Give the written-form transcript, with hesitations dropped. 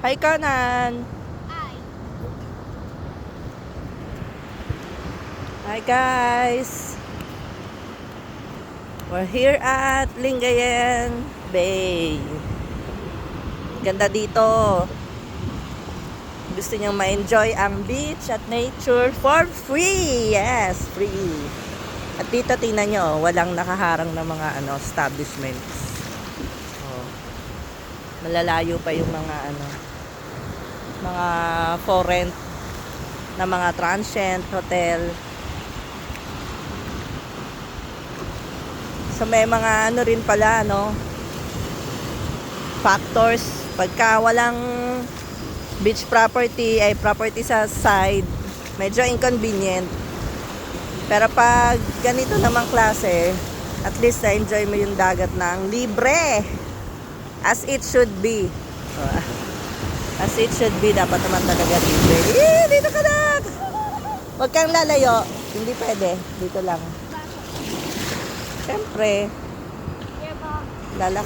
Hi, Kanan. Hi, guys. We're here at Lingayen Bay. Ganda dito. Gusto nyo ma-enjoy ang beach at nature for free. Yes, free. At dito tingnan nyo, walang nakaharang na mga establishments. Oh. Malalayo pa yung mga for rent na mga transient hotel. So may mga rin pala factors pagka walang beach property ay property sa side, medyo inconvenient. Pero pag ganito namang klase, at least na-enjoy mo yung dagat ng libre. As it should be. As it should be, dapat naman talaga libre. Dito ka na! Huwag kang lalayo. Hindi pwede. Dito lang. Siyempre, lalaki.